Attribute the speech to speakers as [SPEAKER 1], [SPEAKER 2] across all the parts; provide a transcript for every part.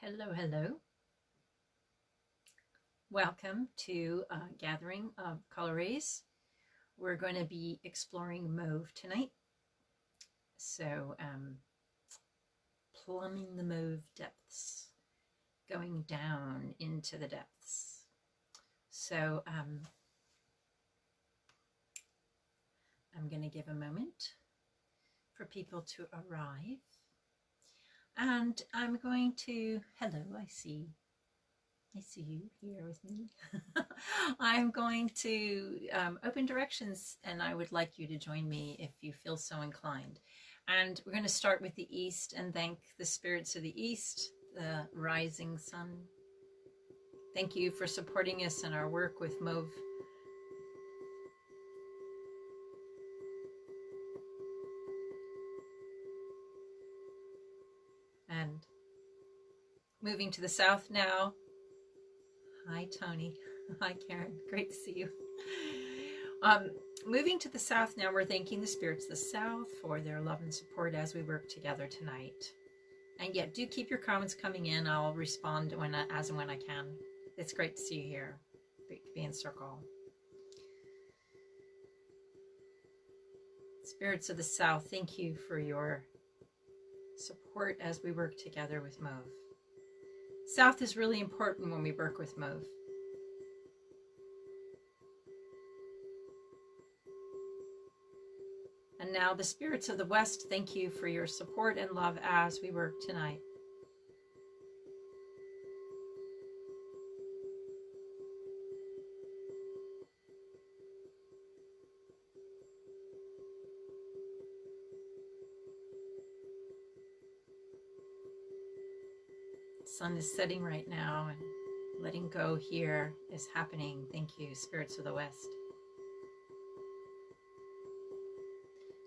[SPEAKER 1] Hello, hello. Welcome to a gathering of colorés. We're going to be exploring mauve tonight. So, plumbing the mauve depths, going down into the depths. So, I'm going to give a moment for people to arrive. And I'm going to, hello, I see you here with me. I'm going to open directions, and I would like you to join me if you feel so inclined. And we're going to start with the east and thank the spirits of the east, the rising sun. Thank you for supporting us in our work with mauve. And moving to the south now. Hi, Tony. Hi, Karen. Great to see you. Moving to the south now, we're thanking the spirits of the south for their love and support as we work together tonight. And yet, do keep your comments coming in. I'll respond as and when I can. It's great to see you here. Be in circle. Spirits of the south, thank you for your support as we work together with mauve. South is really important when we work with mauve. And now the spirits of the west, thank you for your support and love as we work tonight. The sun is setting right now, and letting go here is happening. Thank you, spirits of the west.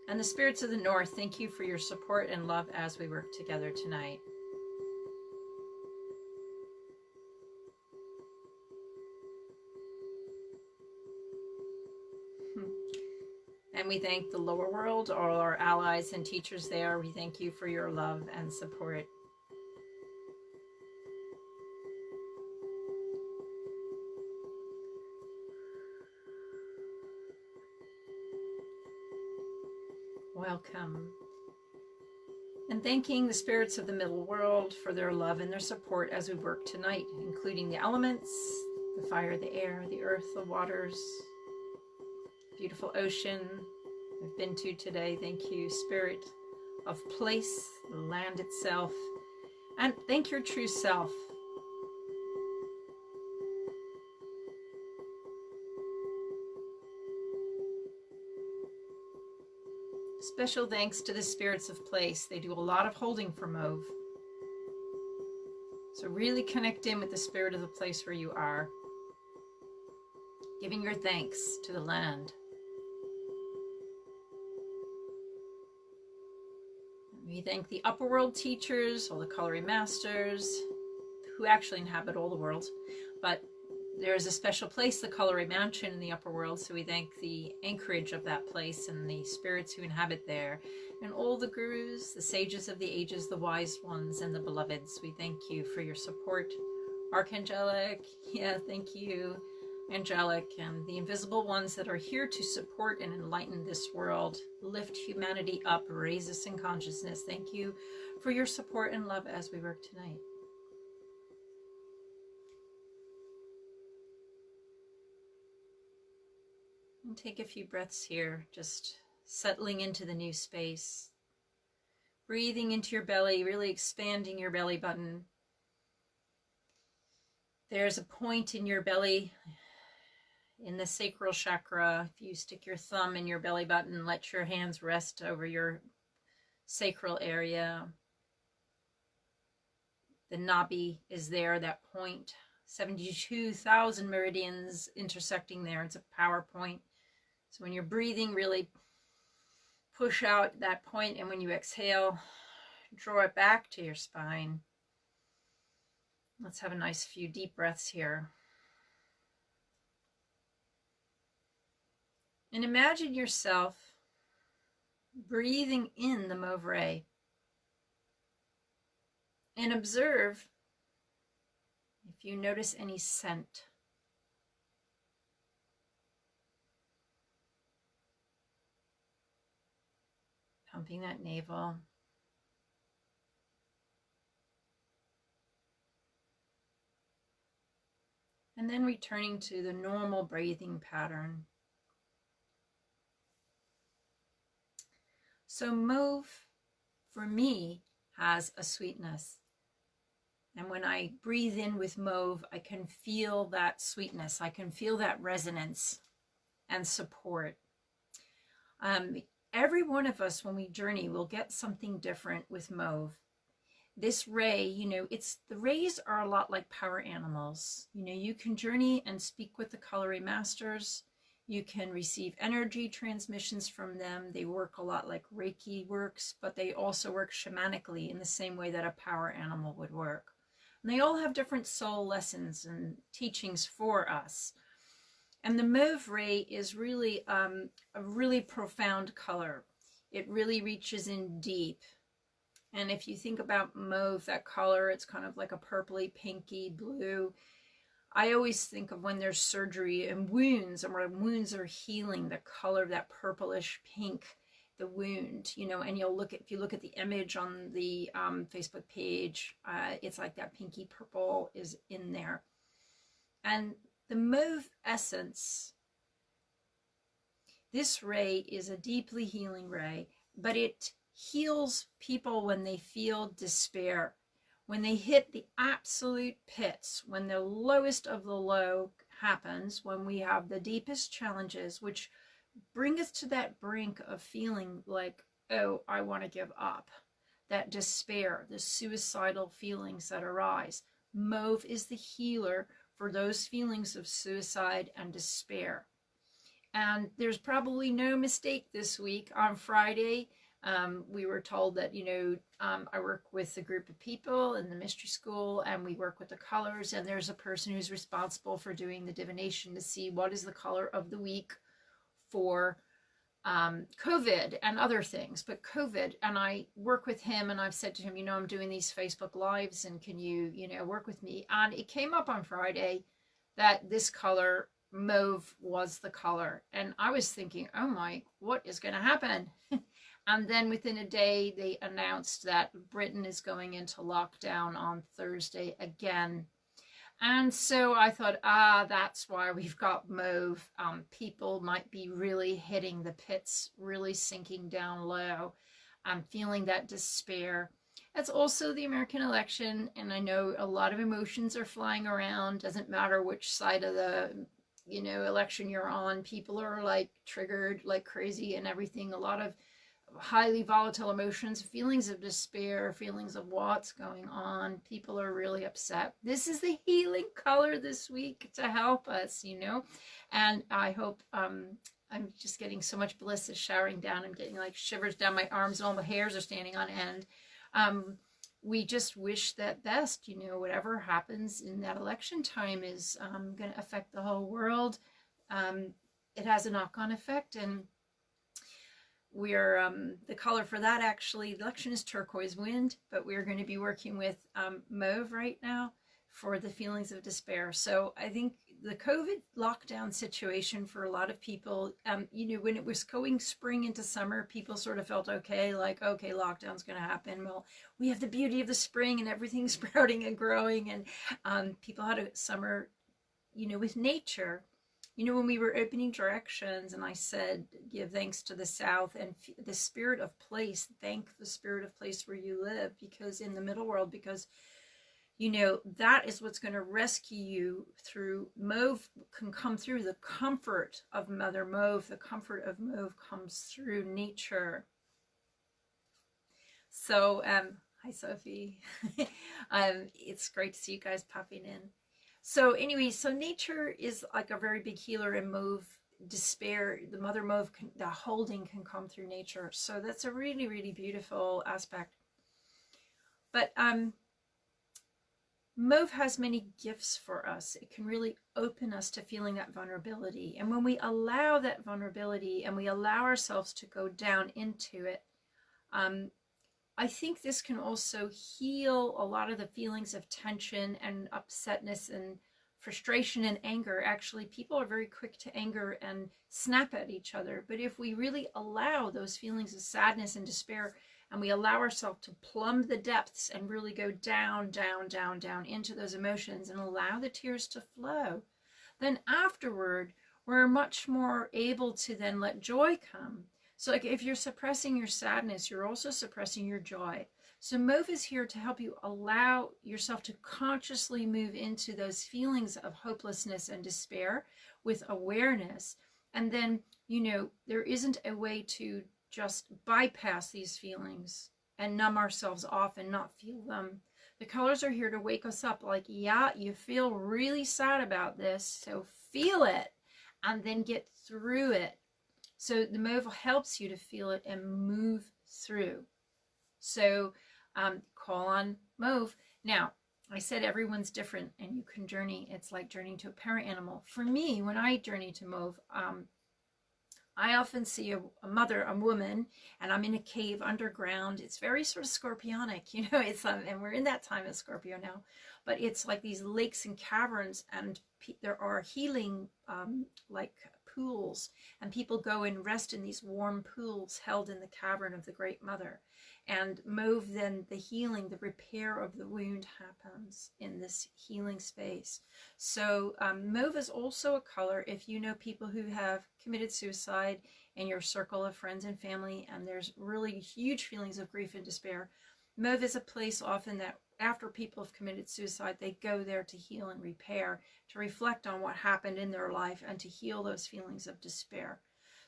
[SPEAKER 1] And the spirits of the north, thank you for your support and love as we work together tonight. And we thank the lower world, all our allies and teachers there. We thank you for your love and support. Welcome. And thanking the spirits of the middle world for their love and their support as we work tonight, including the elements, the fire, the air, the earth, the waters, beautiful ocean we've been to today. Thank you, spirit of place, the land itself, and thank your true self. Special thanks to the spirits of place. They do a lot of holding for mauve. So really connect in with the spirit of the place where you are, giving your thanks to the land. We thank the upper world teachers, all the coloring masters, who actually inhabit all the worlds, but there is a special place, the Colour Mansion in the upper world, so we thank the anchorage of that place and the spirits who inhabit there, and all the gurus, the sages of the ages, the wise ones, and the beloveds. We thank you for your support. Archangelic, yeah, thank you, angelic, and the invisible ones that are here to support and enlighten this world, lift humanity up, raise us in consciousness. Thank you for your support and love as we work tonight. And take a few breaths here, just settling into the new space. Breathing into your belly, really expanding your belly button. There's a point in your belly, in the sacral chakra. If you stick your thumb in your belly button, let your hands rest over your sacral area. The nabi is there, that point. 72,000 meridians intersecting there. It's a power point. So when you're breathing, really push out that point, and when you exhale, draw it back to your spine. Let's have a nice few deep breaths here. And imagine yourself breathing in the mauve ray. And observe Do you notice any scent? Pumping that navel. And then returning to the normal breathing pattern. So mauve, for me, has a sweetness. And when I breathe in with mauve, I can feel that sweetness. I can feel that resonance and support. Every one of us, when we journey, will get something different with mauve. This ray, you know, the rays are a lot like power animals. You know, you can journey and speak with the Colour masters. You can receive energy transmissions from them. They work a lot like Reiki works, but they also work shamanically in the same way that a power animal would work. And they all have different soul lessons and teachings for us. And the mauve ray is really a really profound color. It really reaches in deep. And if you think about mauve, that color, it's kind of like a purpley, pinky blue. I always think of when there's surgery and wounds, and where wounds are healing, the color of that purplish pink, the wound, you know, and if you look at the image on the Facebook page, it's like that pinky purple is in there. And the mauve essence, this ray is a deeply healing ray, but it heals people when they feel despair, when they hit the absolute pits, when the lowest of the low happens, when we have the deepest challenges, which bring us to that brink of feeling like, oh, I want to give up, that despair, the suicidal feelings that arise. Mauve is the healer for those feelings of suicide and despair. And there's probably no mistake this week. On Friday, we were told that, you know, I work with a group of people in the mystery school, and we work with the colors, and there's a person who's responsible for doing the divination to see what is the color of the week for COVID and other things, but COVID. And I work with him, and I've said to him, you know, I'm doing these Facebook lives, and can you, you know, work with me? And it came up on Friday that this color, mauve, was the color. And I was thinking, oh my, what is going to happen? And then within a day, they announced that Britain is going into lockdown on Thursday again. And so I thought, that's why we've got mauve. People might be really hitting the pits, really sinking down low, feeling that despair. It's also the American election, and I know a lot of emotions are flying around. Doesn't matter which side of the, you know, election you're on. People are like triggered like crazy and everything. A lot of highly volatile emotions, feelings of despair, feelings of what's going on. People are really upset. This is the healing color this week to help us, you know. And I hope, I'm just getting so much bliss is showering down. I'm getting like shivers down my arms, and all the hairs are standing on end. We just wish that best, you know, whatever happens in that election time is going to affect the whole world. It has a knock-on effect, and we're the color for that, actually, the election is turquoise wind, but we're going to be working with mauve right now for the feelings of despair. So I think the COVID lockdown situation for a lot of people, you know, when it was going spring into summer, people sort of felt okay, like, okay, lockdown's going to happen. Well, we have the beauty of the spring and everything's sprouting and growing, and people had a summer, you know, with nature. You know, when we were opening directions and I said, give thanks to the South and the spirit of place, thank the spirit of place where you live, because in the middle world, because, you know, that is what's going to rescue you through. Mauve can come through the comfort of Mother Mauve. The comfort of mauve comes through nature. So, hi, Sophie. It's great to see you guys popping in. So anyway, so nature is like a very big healer, in mauve, despair, the Mother Mauve, the holding can come through nature. So that's a really, really beautiful aspect. But mauve has many gifts for us. It can really open us to feeling that vulnerability. And when we allow that vulnerability and we allow ourselves to go down into it, I think this can also heal a lot of the feelings of tension and upsetness and frustration and anger. Actually, people are very quick to anger and snap at each other. But if we really allow those feelings of sadness and despair, and we allow ourselves to plumb the depths and really go down, down, down, down into those emotions and allow the tears to flow, then afterward, we're much more able to then let joy come. So like if you're suppressing your sadness, you're also suppressing your joy. So Mauve is here to help you allow yourself to consciously move into those feelings of hopelessness and despair with awareness. And then, there isn't a way to just bypass these feelings and numb ourselves off and not feel them. The colors are here to wake us up like, yeah, you feel really sad about this, so feel it and then get through it. So the Mauve helps you to feel it and move through. So call on Mauve. Now, I said everyone's different and you can journey. It's like journeying to a parent animal. For me, when I journey to Mauve, I often see a mother, a woman, and I'm in a cave underground. It's very sort of scorpionic, it's and we're in that time of Scorpio now, but it's like these lakes and caverns, and there are healing like pools, and people go and rest in these warm pools held in the cavern of the Great Mother. And Mauve, then the healing, the repair of the wound happens in this healing space. So Mauve is also a color if you know people who have committed suicide in your circle of friends and family, and there's really huge feelings of grief and despair. Mauve is a place often that after people have committed suicide, they go there to heal and repair, to reflect on what happened in their life and to heal those feelings of despair.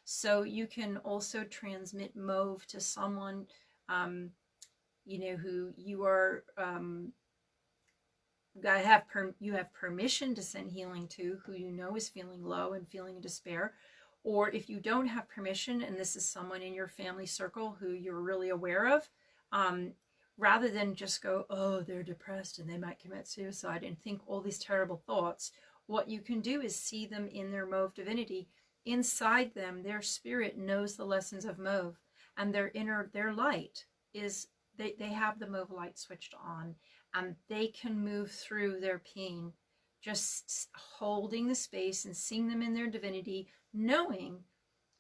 [SPEAKER 1] So you can also transmit Mauve to someone who you are you have permission to send healing to, who is feeling low and feeling in despair. Or if you don't have permission and this is someone in your family circle who you're really aware of, rather than just go, oh, they're depressed and they might commit suicide and think all these terrible thoughts, what you can do is see them in their Mauve divinity. Inside them, their spirit knows the lessons of Mauve, and their light is, they have the Mauve light switched on, and they can move through their pain, just holding the space and seeing them in their divinity, knowing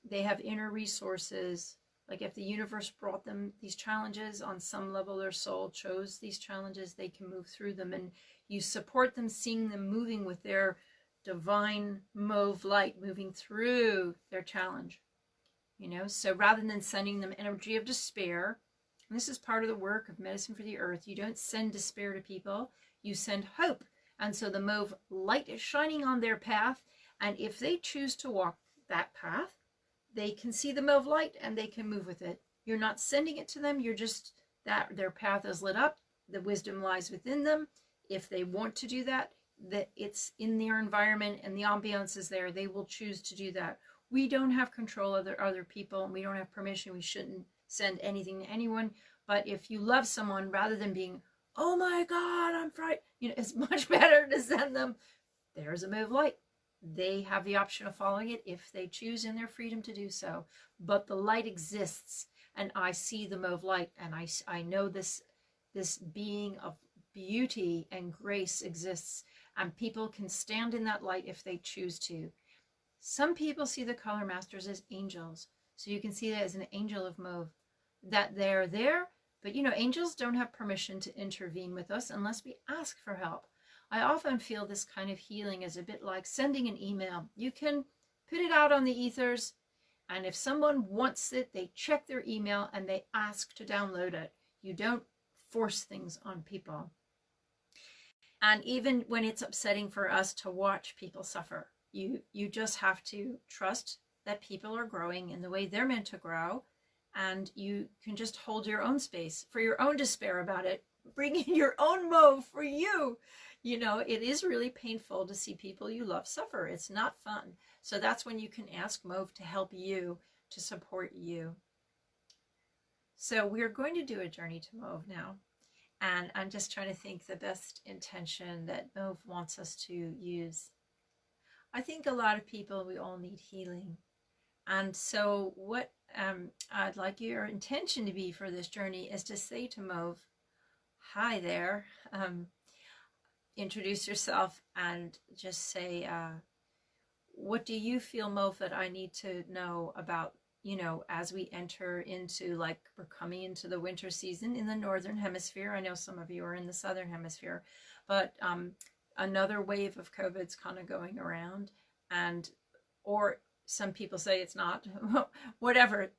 [SPEAKER 1] they have inner resources. Like if the universe brought them these challenges, on some level their soul chose these challenges, they can move through them, and you support them, seeing them moving with their divine Mauve light, moving through their challenge. So rather than sending them energy of despair, and this is part of the work of Medicine for the Earth, you don't send despair to people, you send hope. And so the Mauve light is shining on their path, and if they choose to walk that path, they can see the Mauve light and they can move with it. You're not sending it to them, you're just, that their path is lit up, the wisdom lies within them. If they want to do that, that it's in their environment and the ambiance is there, they will choose to do that. We don't have control of other people, and we don't have permission. We shouldn't send anything to anyone. But if you love someone, rather than being, oh my God, I'm frightened, it's much better to send them, there's a Mauve light. They have the option of following it if they choose, in their freedom to do so. But the light exists, and I see the Mauve light, and I know this being of beauty and grace exists, and people can stand in that light if they choose to. Some people see the color masters as angels, so you can see that as an angel of Mauve, that they're there, but angels don't have permission to intervene with us unless we ask for help. I often feel this kind of healing is a bit like sending an email. You can put it out on the ethers, and if someone wants it, they check their email and they ask to download it. You don't force things on people. And even when it's upsetting for us to watch people suffer, you just have to trust that people are growing in the way they're meant to grow, and you can just hold your own space for your own despair about it. Bring in your own Mauve for you. It is really painful to see people you love suffer. It's not fun. So that's when you can ask Mauve to help you, to support you. So we're going to do a journey to Mauve now. And I'm just trying to think the best intention that Mauve wants us to use. I think a lot of people, we all need healing. And so what I'd like your intention to be for this journey is to say to Mauve, hi there, introduce yourself and just say, what do you feel, Mauve, that I need to know about, you know, as we enter into, like, we're coming into the winter season in the northern hemisphere. I know some of you are in the southern hemisphere, but another wave of COVID's kind of going around, and or some people say it's not. Whatever,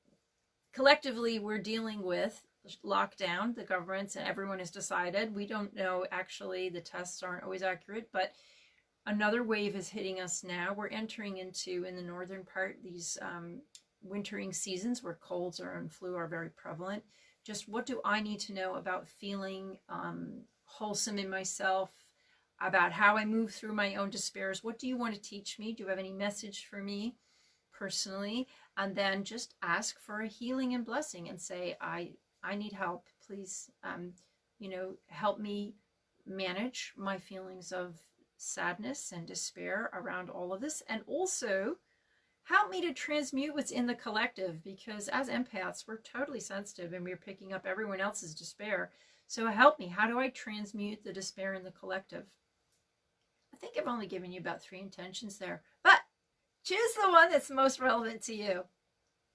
[SPEAKER 1] collectively we're dealing with lockdown. The governments and everyone has decided. We don't know, actually, the tests aren't always accurate, but another wave is hitting us now. We're entering into, in the northern part, these wintering seasons where colds and flu are very prevalent. Just what do I need to know about feeling wholesome in myself, about how I move through my own despairs? What do you want to teach me? Do you have any message for me personally? And then just ask for a healing and blessing and say, I need help. Please, you know, help me manage my feelings of sadness and despair around all of this, and also help me to transmute what's in the collective, because as empaths we're totally sensitive and we're picking up everyone else's despair. So help me, how do I transmute the despair in the collective? I think I've only given you about 3 intentions there, but choose the one that's most relevant to you.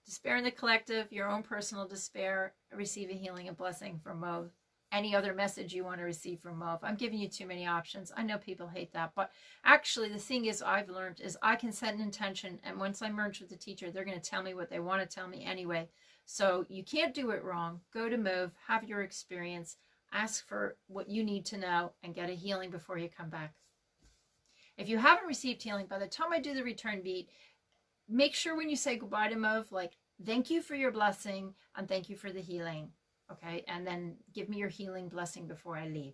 [SPEAKER 1] Despair in the collective, your own personal despair, receive a healing and blessing from Mauve. Any other message you want to receive from Mauve. I'm giving you too many options. I know people hate that, but actually the thing is, I've learned is I can set an intention, and once I merge with the teacher, they're going to tell me what they want to tell me anyway. So you can't do it wrong. Go to Mauve, have your experience, ask for what you need to know, and get a healing before you come back. If you haven't received healing, by the time I do the return beat, make sure when you say goodbye to Mauve, like, thank you for your blessing and thank you for the healing. Okay, and then give me your healing blessing before I leave.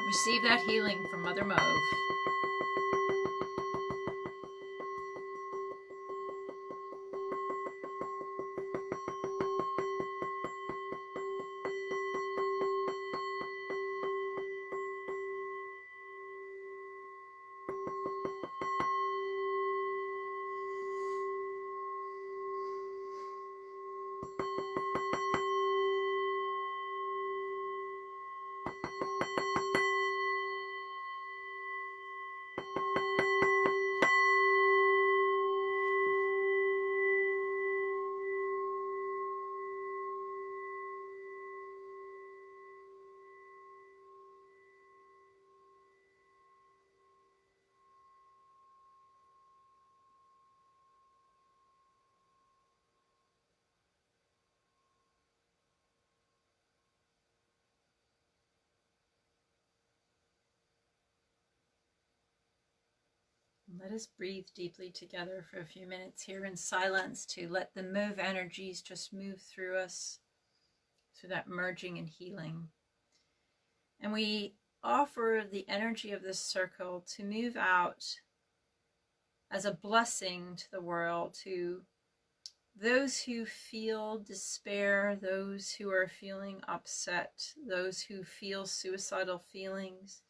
[SPEAKER 1] Receive that healing from Mother Mauve. Let us breathe deeply together for a few minutes here in silence to let the mauve energies just move through us, through that merging and healing. And we offer the energy of this circle to move out as a blessing to the world, to those who feel despair, those who are feeling upset, those who feel suicidal feelings.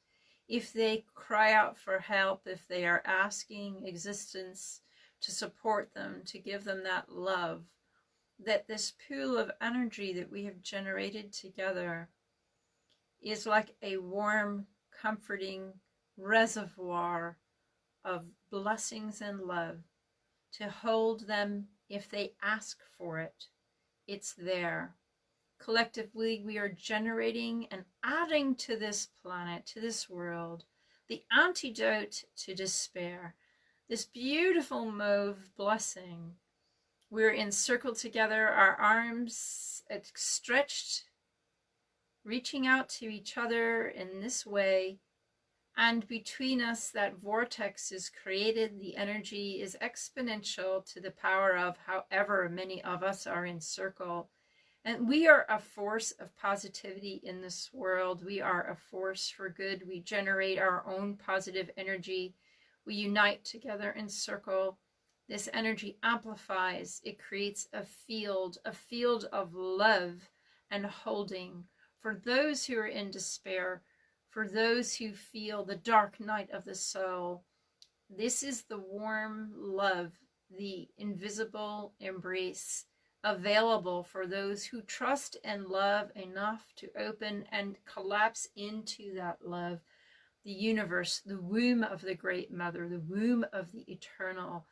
[SPEAKER 1] If they cry out for help, if they are asking existence to support them, to give them that love, that this pool of energy that we have generated together is like a warm, comforting reservoir of blessings and love to hold them if they ask for it. It's there. Collectively, we are generating and adding to this planet, to this world, the antidote to despair, this beautiful mauve blessing. We're encircled together, our arms stretched, reaching out to each other in this way. And between us, that vortex is created. The energy is exponential to the power of however many of us are in circle. And we are a force of positivity in this world. We are a force for good. We generate our own positive energy. We unite together in circle. This energy amplifies. It creates a field of love and holding for those who are in despair, for those who feel the dark night of the soul. This is the warm love, the invisible embrace available for those who trust and love enough to open and collapse into that love. The universe, the womb of the Great Mother, the womb of the eternal,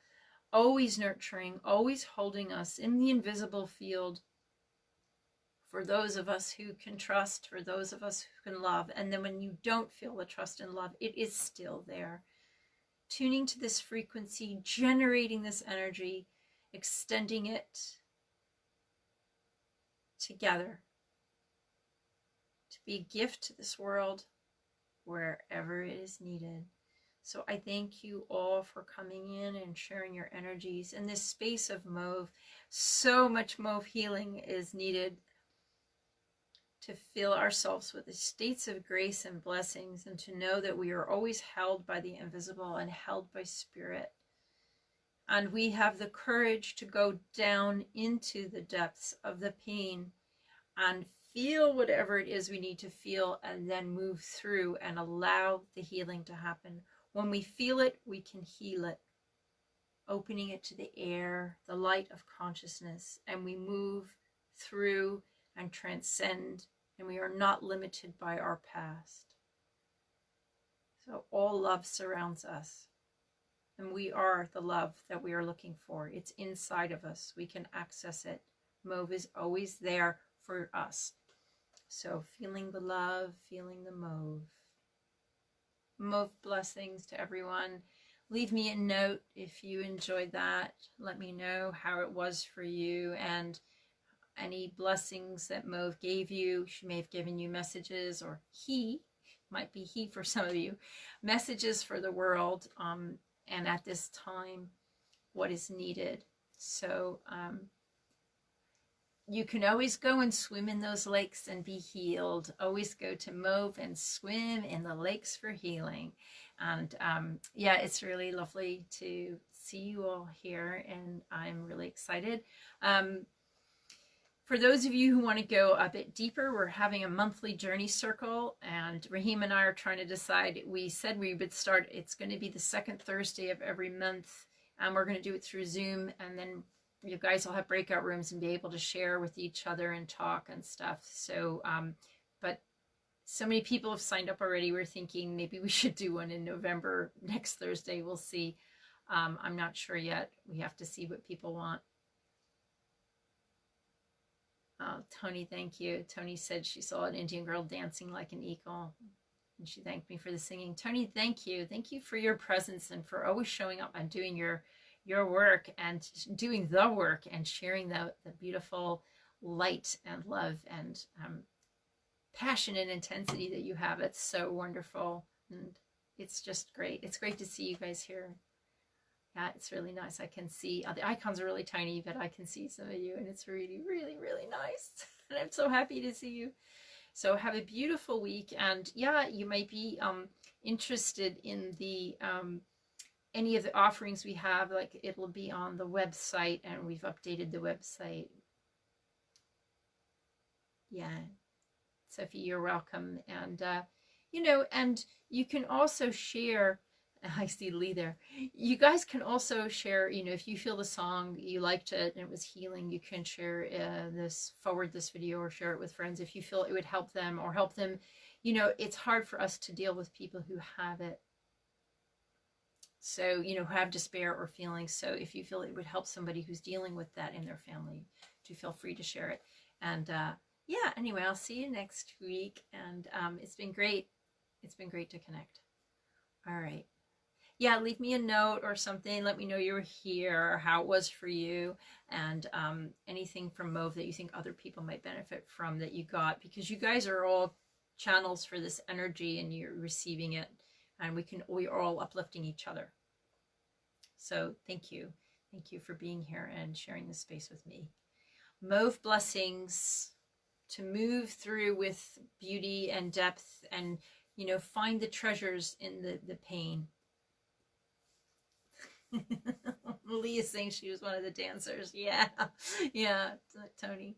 [SPEAKER 1] always nurturing, always holding us in the invisible field for those of us who can trust, for those of us who can love. And then when you don't feel the trust and love, it is still there. Tuning to this frequency, generating this energy, extending it together to be a gift to this world wherever it is needed. So I thank you all for coming in and sharing your energies in this space of Mauve. So much Mauve healing is needed to fill ourselves with the states of grace and blessings, and to know that we are always held by the invisible and held by spirit. And we have the courage to go down into the depths of the pain and feel whatever it is we need to feel, and then move through and allow the healing to happen. When we feel it, we can heal it, opening it to the air, the light of consciousness, and we move through and transcend, and we are not limited by our past. So all love surrounds us, and we are the love that we are looking for. It's inside of us. We can access it. Mauve is always there for us. So feeling the love, feeling the Mauve. Mauve blessings to everyone. Leave me a note if you enjoyed that. Let me know how it was for you, and any blessings that Mauve gave you. She may have given you messages, or he, might be he for some of you, messages for the world, and at this time, what is needed. So you can always go and swim in those lakes and be healed. Always go to Mauve and swim in the lakes for healing. And yeah, it's really lovely to see you all here, and I'm really excited. For those of you who want to go a bit deeper, we're having a monthly journey circle, and Raheem and I are trying to decide. We said we would start, it's going to be the second Thursday of every month, and we're going to do it through Zoom, and then you guys will have breakout rooms and be able to share with each other and talk and stuff. So, but so many people have signed up already. We're thinking maybe we should do one in November, next Thursday. We'll see. I'm not sure yet. We have to see what people want. Tony, thank you. Tony said she saw an Indian girl dancing like an eagle, and she thanked me for the singing. Tony, thank you. Thank you for your presence and for always showing up and doing your work and doing the work and sharing the beautiful light and love and passion and intensity that you have. It's so wonderful, and it's just great. It's great to see you guys here. Yeah, it's really nice. I can see, the icons are really tiny, but I can see some of you, and it's really, really, really nice. And I'm so happy to see you. So have a beautiful week. And yeah, you might be interested in the any of the offerings we have. Like, it'll be on the website, and we've updated the website. Yeah, Sophie, you're welcome. And you know, and you can also share. I see Lee there. You guys can also share, you know, if you feel the song, you liked it and it was healing, you can share forward this video, or share it with friends if you feel it would help them or help them. You know, it's hard for us to deal with people who have it. So, you know, who have despair or feelings. So if you feel it would help somebody who's dealing with that in their family, do feel free to share it. And yeah, anyway, I'll see you next week. And it's been great. It's been great to connect. All right. Yeah, leave me a note or something. Let me know you were here, or how it was for you, and anything from Mauve that you think other people might benefit from that you got, because you guys are all channels for this energy, and you're receiving it, and we are all uplifting each other. So thank you. Thank you for being here and sharing this space with me. Mauve blessings to move through with beauty and depth, and, you know, find the treasures in the pain. Lee is saying she was one of the dancers. Yeah, yeah, Tony.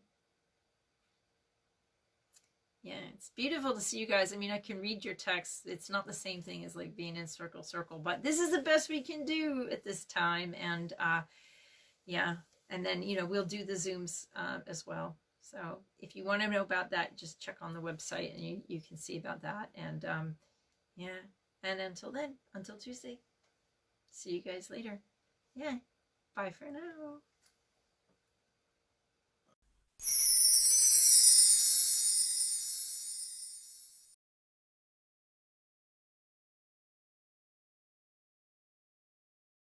[SPEAKER 1] Yeah, it's beautiful to see you guys. I mean, I can read your texts. It's not the same thing as like being in circle, but this is the best we can do at this time. And yeah, And then, you know, we'll do the Zooms as well. So if you want to know about that, just check on the website and you can see about that. And yeah, and until then, until Tuesday, see you guys later. Yeah, bye for now.